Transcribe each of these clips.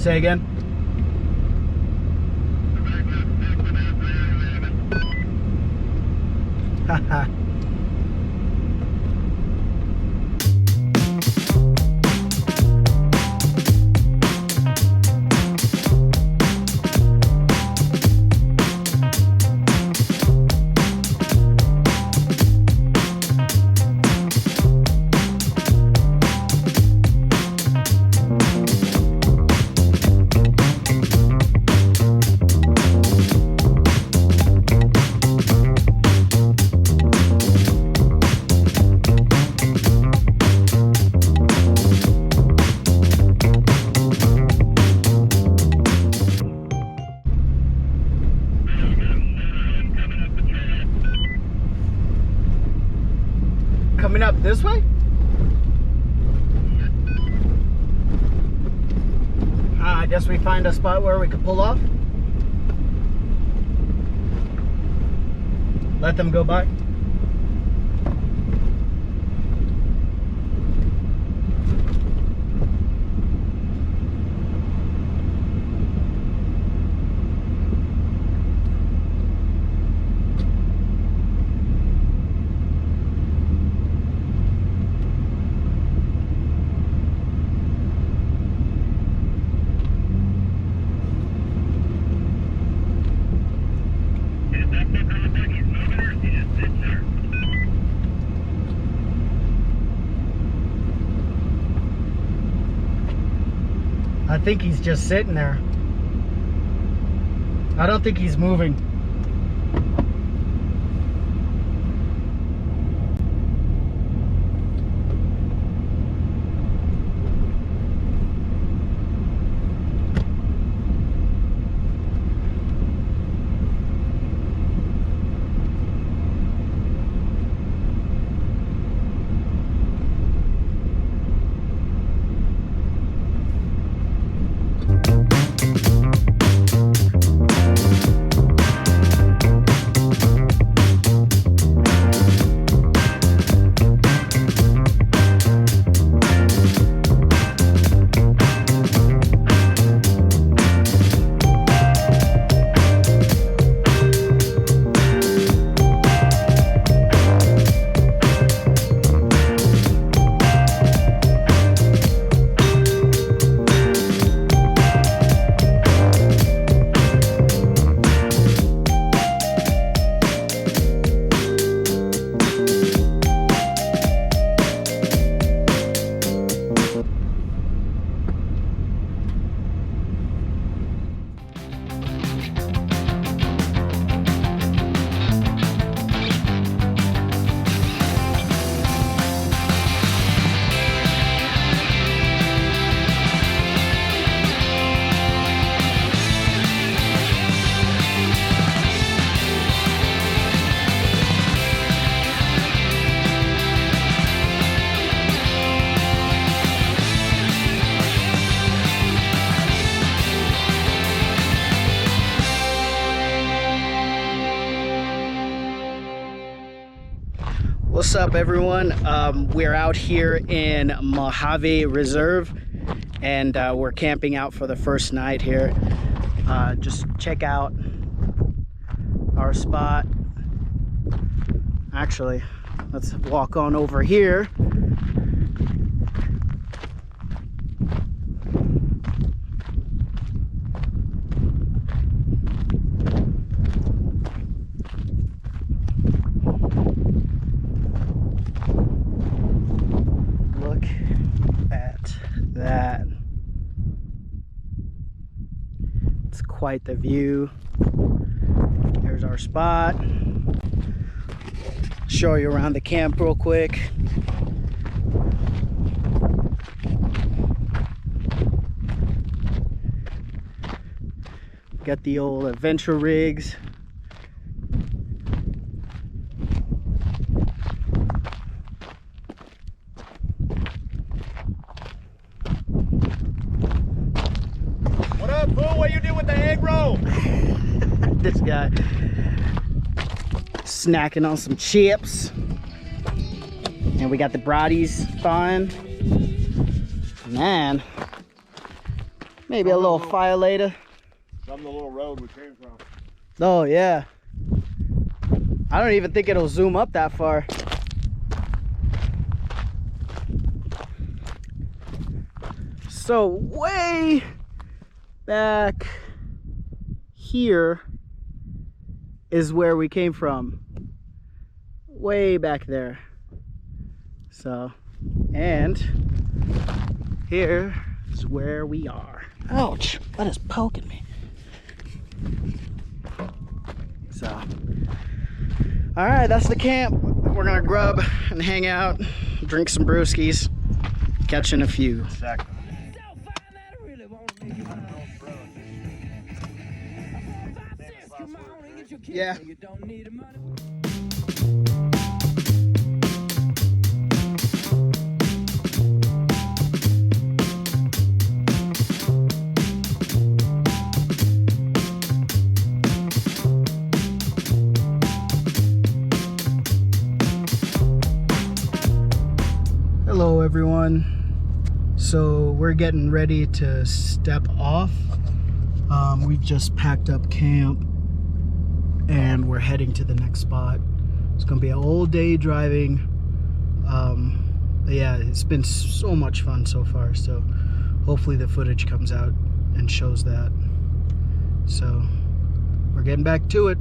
Say again? Haha. Coming up this way? I guess we find a spot where we could pull off. Let them go by. I think he's just sitting there. I don't think he's moving. What's up, everyone? We're out here in Mojave Reserve, and we're camping out for the first night here. Just check out our spot. Actually, let's walk on over here. It's quite the view. There's our spot. Show you around the camp real quick. Got the old adventure rigs. What you did with the egg roll? This guy snacking on some chips, and we got the brodies thawing. Man, Maybe a little fire later. From the little road we came from. Oh, yeah. I don't even think it'll zoom up that far. So way back here is where we came from. Way back there. So, and here is where we are. Ouch, that is poking me. So, all right, that's the camp. We're gonna grub and hang out, drink some brewskis, catching a few. Yeah. Hello everyone. So we're getting ready to step off. We've just packed up camp and we're heading to the next spot. It's gonna be an all day driving. Yeah, it's been so much fun so far, so hopefully the footage comes out and shows that. So we're getting back to it.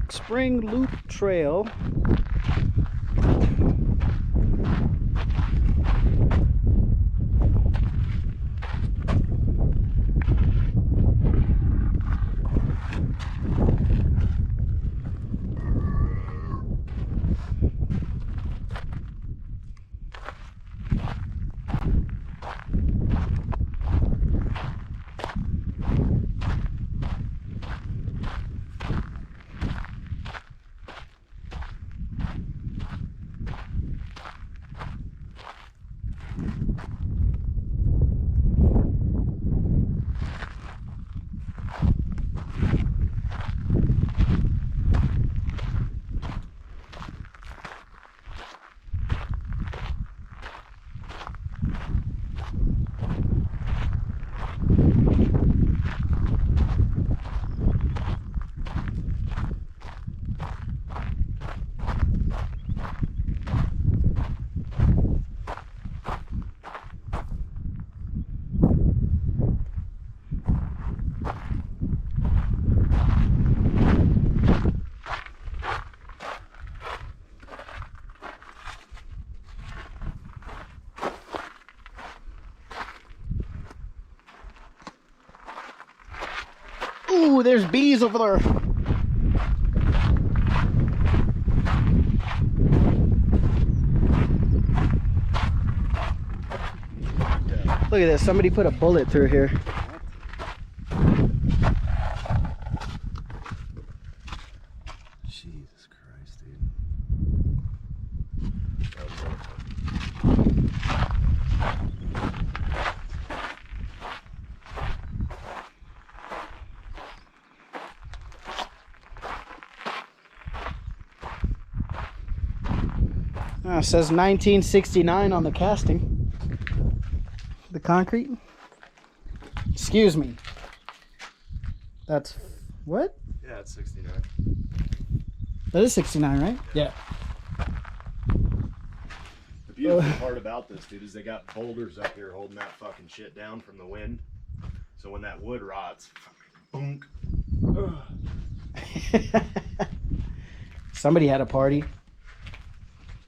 Spring Loop Trail. Ooh, there's bees over there. Look at this, somebody put a bullet through here. Jesus Christ, dude. It says 1969 on the casting. The concrete. Excuse me. That's What? Yeah, it's 69. That is 69, right? Yeah. The beautiful part about this, dude, is they got boulders up here holding that fucking shit down from the wind. So when that wood rots, boom. Somebody had a party.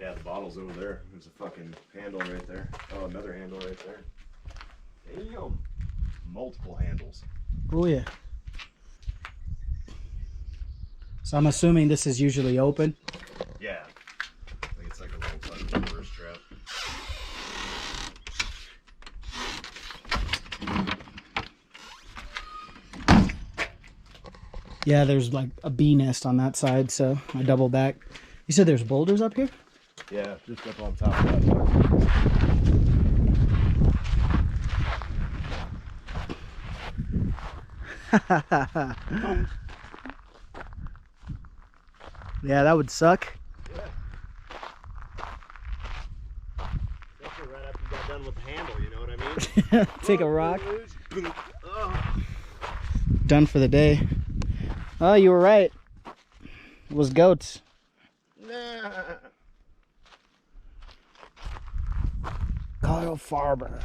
Yeah, the bottle's over there. There's a fucking handle right there. Oh, another handle right there. Damn. Multiple handles. Oh yeah. So I'm assuming this is usually open. Yeah. I think it's like a little fucking tourist trap. Yeah, there's like a bee nest on that side, so I double back. You said there's boulders up here? Yeah, just up on top of that. Yeah, that would suck. Yeah. Especially right after you got done with the handle, you know what I mean? Take a rock. Oh. Done for the day. Oh, you were right. It was goats. Nah. Kyle Farber.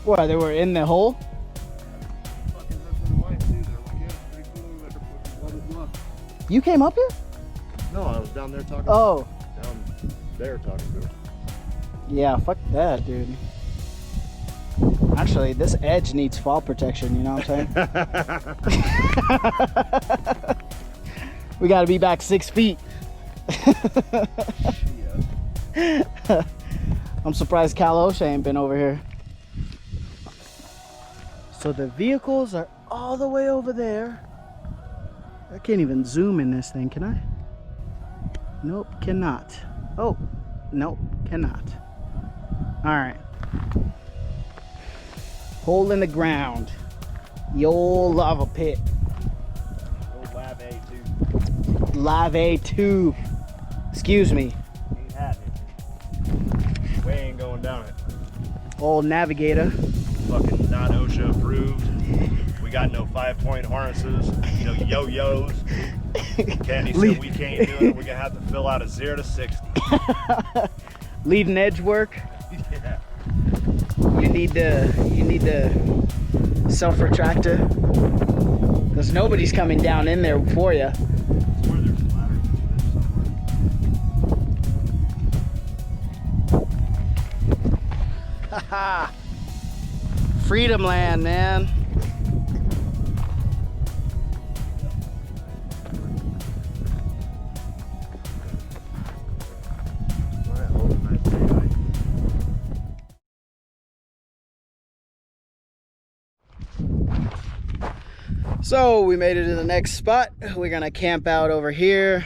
What, they were in the hole? Fucking husband and wife too. They're like, yeah, pretty cool. We got to blah, blah, blah. You came up here? No, I was down there talking. Oh. Down there talking to her. Yeah, fuck that, dude. Actually, this edge needs fall protection, you know what I'm saying? We gotta be back 6 feet. I'm surprised Cal O'Shea ain't been over here. So the vehicles are all the way over there. I can't even zoom in this thing, can I? Nope, cannot. Oh, nope, cannot. All right. Hole in the ground. The old lava pit. Old Lab A2. Lava 2. Excuse me. Ain't happening. We ain't going down it. Old navigator. Fucking not OSHA approved. We got no 5-point harnesses. No yo-yos. Candy said we can't do it. We're gonna have to fill out a 0 to 60. Leading edge work. Yeah. You need the self-retractor. Because nobody's coming down in there for you. Where there's a ladder somewhere. Haha. Freedom land, man. Alright, hold it nice and tight. So we made it to the next spot. We're gonna camp out over here.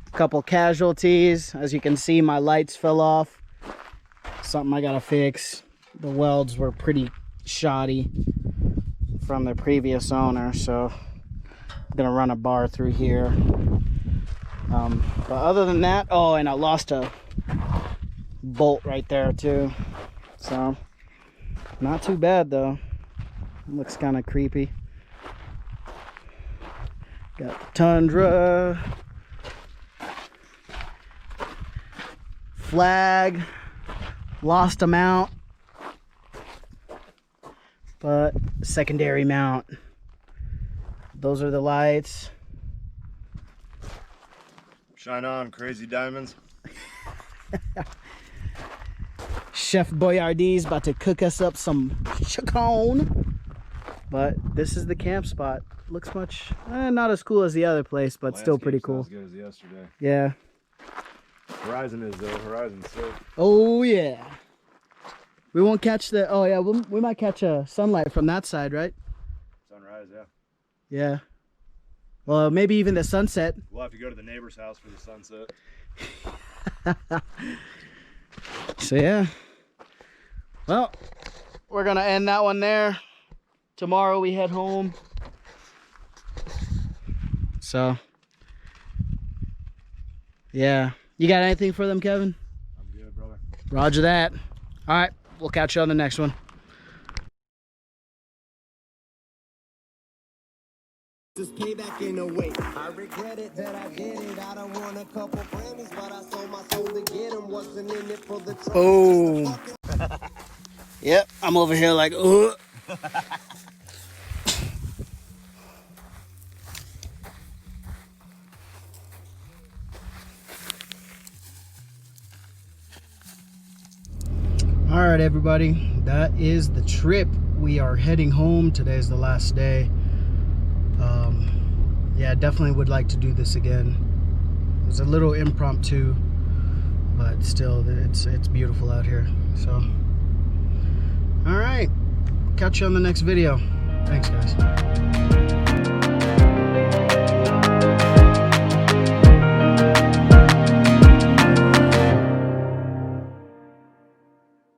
A couple casualties. As you can see, my lights fell off. Something I gotta fix. The welds were pretty shoddy from the previous owner, so I'm gonna run a bar through here. But other than that, oh, and I lost a bolt right there too. So not too bad though. Looks kind of creepy. Got the Tundra. Flag. Lost a mount. But secondary mount. Those are the lights. Shine on, crazy diamonds. Chef Boyardee's about to cook us up some chacon. But this is the camp spot. Looks much, not as cool as the other place, but still pretty cool. As good as yesterday. Yeah. Horizon is though. Horizon's sick. Oh yeah. We won't catch the, oh yeah, we might catch a sunlight from that side, right? Sunrise, yeah. Yeah. Well, maybe even the sunset. We'll have to go to the neighbor's house for the sunset. So yeah. Well, we're gonna end that one there. Tomorrow we head home. So, yeah. You got anything for them, Kevin? I'm good, brother. Roger that. All right, we'll catch you on the next one. This payback in a way. I regret it that I did it. I don't want a couple Grammys, but I sold my soul to get them. Wasn't in it for the trouble. Oh. Yep, I'm over here like, ugh. All right, everybody, that is the trip. We are heading home. Today's the last day. Yeah, definitely would like to do this again. It was a little impromptu, but still, it's beautiful out here. So, all right, catch you on the next video. Thanks, guys.